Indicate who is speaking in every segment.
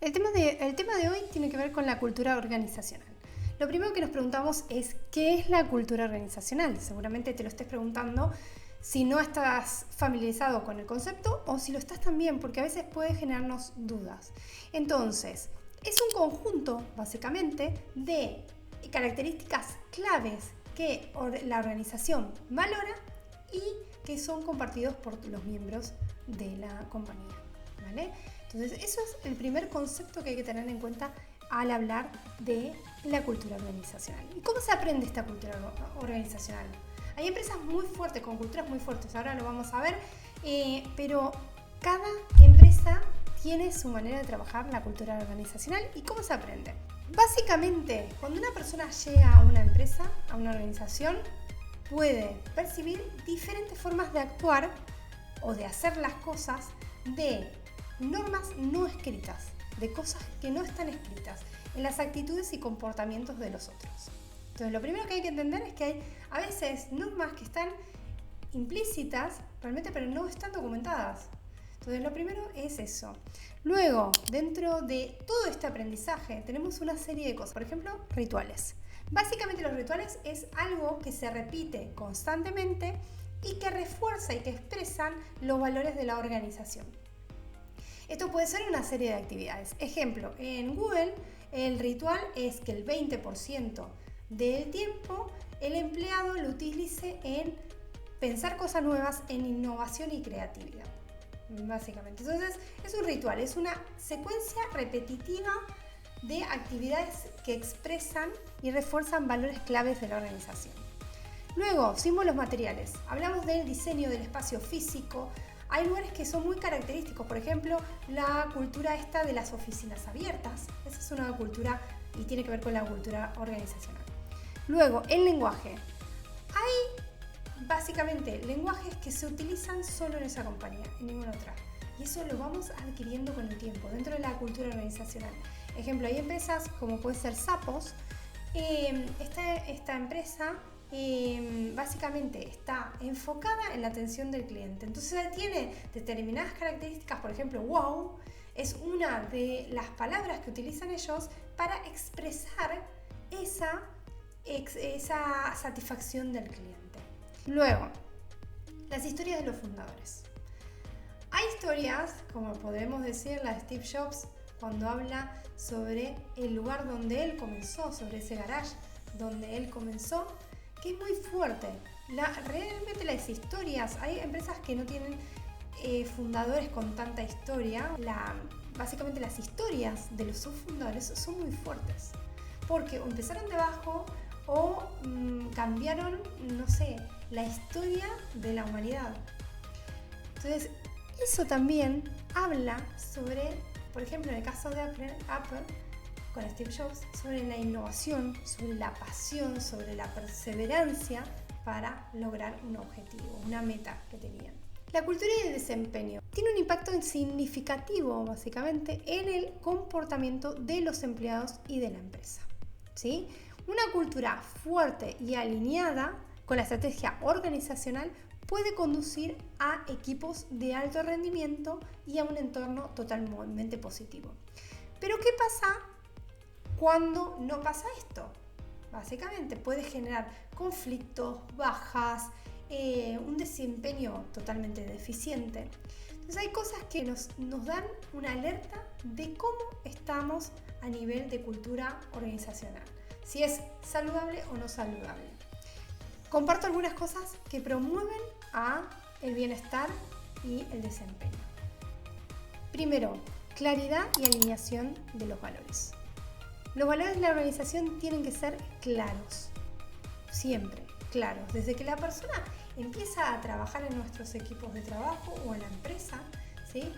Speaker 1: El tema de hoy tiene que ver con la cultura organizacional. Lo primero que nos preguntamos es ¿qué es la cultura organizacional? Seguramente te lo estés preguntando si no estás familiarizado con el concepto o si lo estás también, porque a veces puede generarnos dudas. Entonces, es un conjunto, básicamente, de características claves que la organización valora y que son compartidos por los miembros de la compañía, ¿vale? Entonces, eso es el primer concepto que hay que tener en cuenta al hablar de la cultura organizacional. ¿Y cómo se aprende esta cultura organizacional? Hay empresas muy fuertes, con culturas muy fuertes, ahora lo vamos a ver, pero cada empresa tiene su manera de trabajar la cultura organizacional. ¿Y cómo se aprende? Básicamente, cuando una persona llega a una empresa, a una organización, puede percibir diferentes formas de actuar o de hacer las cosas, de normas no escritas, de cosas que no están escritas, en las actitudes y comportamientos de los otros. Entonces, lo primero que hay que entender es que hay a veces normas que están implícitas realmente, pero no están documentadas. Entonces, lo primero es eso. Luego, dentro de todo este aprendizaje, tenemos una serie de cosas. Por ejemplo, rituales. Básicamente, los rituales es algo que se repite constantemente y que refuerza y que expresan los valores de la organización. Esto puede ser una serie de actividades. Ejemplo, en Google el ritual es que el 20% del tiempo el empleado lo utilice en pensar cosas nuevas, en innovación y creatividad. Básicamente. Entonces, es un ritual, es una secuencia repetitiva de actividades que expresan y refuerzan valores claves de la organización. Luego, símbolos materiales. Hablamos del diseño del espacio físico. Hay lugares que son muy característicos, por ejemplo, la cultura esta de las oficinas abiertas. Esa es una cultura y tiene que ver con la cultura organizacional. Luego, el lenguaje. Hay básicamente lenguajes que se utilizan solo en esa compañía, en ninguna otra. Y eso lo vamos adquiriendo con el tiempo, dentro de la cultura organizacional. Ejemplo, hay empresas como puede ser Zappos. Esta empresa básicamente está enfocada en la atención del cliente. Entonces tiene determinadas características, por ejemplo, wow, es una de las palabras que utilizan ellos para expresar esa satisfacción del cliente. Luego, las historias de los fundadores. Hay historias, como podemos decir, la de Steve Jobs, cuando habla sobre el lugar donde él comenzó, sobre ese garage donde él comenzó, que es muy fuerte. Realmente las historias, hay empresas que no tienen fundadores con tanta historia. Básicamente las historias de los fundadores son muy fuertes, porque o empezaron de abajo o cambiaron, no sé, la historia de la humanidad. Entonces, eso también habla sobre, por ejemplo, en el caso de Apple con Steve Jobs, sobre la innovación, sobre la pasión, sobre la perseverancia para lograr un objetivo, una meta que tenían. La cultura y el desempeño tiene un impacto significativo, básicamente, en el comportamiento de los empleados y de la empresa, ¿sí? Una cultura fuerte y alineada con la estrategia organizacional puede conducir a equipos de alto rendimiento y a un entorno totalmente positivo. Pero ¿qué pasa cuando no pasa esto? Básicamente puede generar conflictos, bajas, un desempeño totalmente deficiente. Entonces hay cosas que nos dan una alerta de cómo estamos a nivel de cultura organizacional, si es saludable o no saludable. Comparto algunas cosas que promueven el bienestar y el desempeño. Primero, claridad y alineación de los valores. Los valores de la organización tienen que ser claros, siempre claros. Desde que la persona empieza a trabajar en nuestros equipos de trabajo o en la empresa, ¿sí?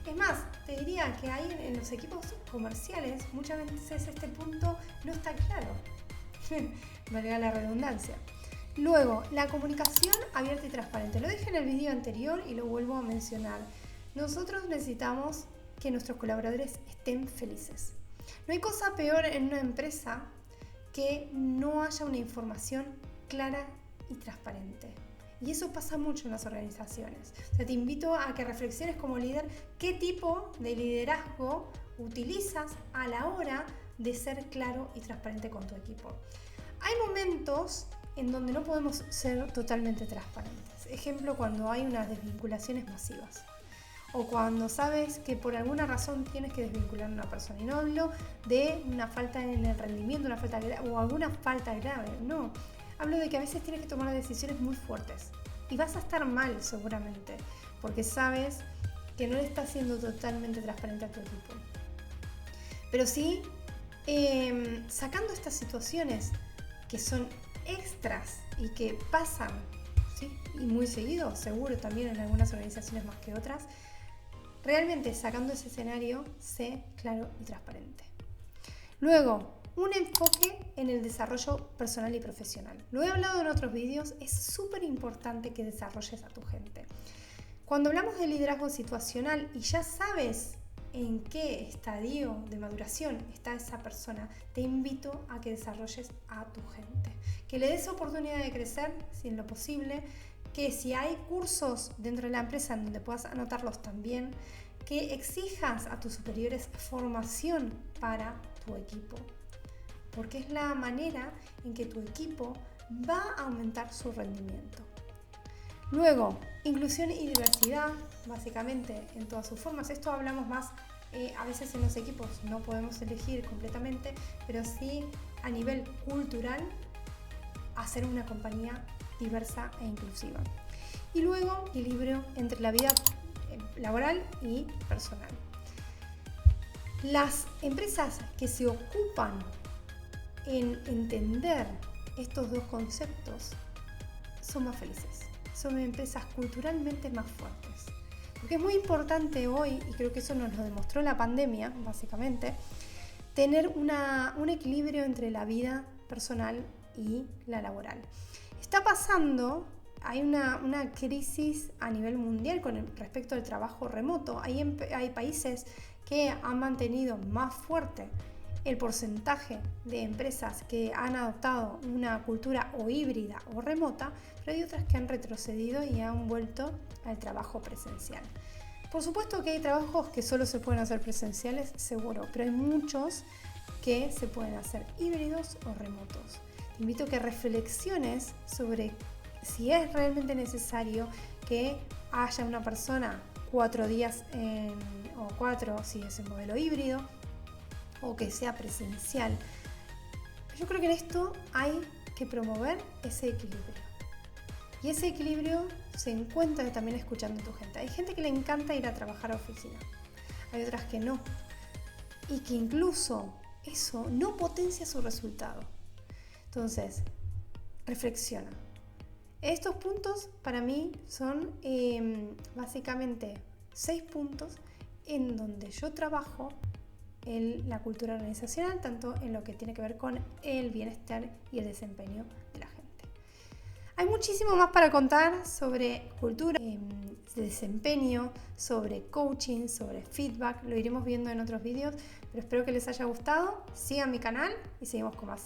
Speaker 1: Es más, te diría que ahí en los equipos comerciales muchas veces este punto no está claro, valga la redundancia. Luego, la comunicación abierta y transparente. Lo dije en el video anterior y lo vuelvo a mencionar. Nosotros necesitamos que nuestros colaboradores estén felices. No hay cosa peor en una empresa que no haya una información clara y transparente. Y eso pasa mucho en las organizaciones. O sea, te invito a que reflexiones como líder qué tipo de liderazgo utilizas a la hora de ser claro y transparente con tu equipo. Hay momentos en donde no podemos ser totalmente transparentes. Ejemplo, cuando hay unas desvinculaciones masivas. O cuando sabes que por alguna razón tienes que desvincular a una persona. Y no hablo de una falta en el rendimiento, o alguna falta grave. No, hablo de que a veces tienes que tomar decisiones muy fuertes. Y vas a estar mal seguramente, porque sabes que no le estás siendo totalmente transparente a tu equipo. Pero sí, sacando estas situaciones que son extras y que pasan, ¿sí? Y muy seguido, seguro también en algunas organizaciones más que otras, realmente sacando ese escenario, sé claro y transparente. Luego, un enfoque en el desarrollo personal y profesional. Lo he hablado en otros vídeos, es súper importante que desarrolles a tu gente. Cuando hablamos de liderazgo situacional y ya sabes en qué estadio de maduración está esa persona, te invito a que desarrolles a tu gente. Que le des oportunidad de crecer, si en lo posible, que si hay cursos dentro de la empresa en donde puedas anotarlos también, que exijas a tus superiores formación para tu equipo, porque es la manera en que tu equipo va a aumentar su rendimiento. Luego, inclusión y diversidad, básicamente en todas sus formas. Esto hablamos más, a veces en los equipos no podemos elegir completamente, pero sí a nivel cultural, hacer una compañía diversa e inclusiva. Y luego, equilibrio entre la vida laboral y personal. Las empresas que se ocupan en entender estos dos conceptos son más felices. Son empresas culturalmente más fuertes. Porque es muy importante hoy, y creo que eso nos lo demostró la pandemia, básicamente, tener un equilibrio entre la vida personal y la laboral. Está pasando, hay una crisis a nivel mundial con respecto al trabajo remoto. Hay países que han mantenido más fuerte el porcentaje de empresas que han adoptado una cultura o híbrida o remota, pero hay otras que han retrocedido y han vuelto al trabajo presencial. Por supuesto que hay trabajos que solo se pueden hacer presenciales, seguro, pero hay muchos que se pueden hacer híbridos o remotos. Te invito a que reflexiones sobre si es realmente necesario que haya una persona 4 días o 4 si es el modelo híbrido, o que sea presencial. Yo creo que en esto hay que promover ese equilibrio. Y ese equilibrio se encuentra también escuchando a tu gente. Hay gente que le encanta ir a trabajar a oficina. Hay otras que no. Y que incluso eso no potencia su resultado. Entonces, reflexiona. Estos puntos para mí son básicamente 6 puntos en donde yo trabajo en la cultura organizacional, tanto en lo que tiene que ver con el bienestar y el desempeño de la gente. Hay muchísimo más para contar sobre cultura, desempeño, sobre coaching, sobre feedback. Lo iremos viendo en otros vídeos, pero espero que les haya gustado. Sigan mi canal y seguimos con más.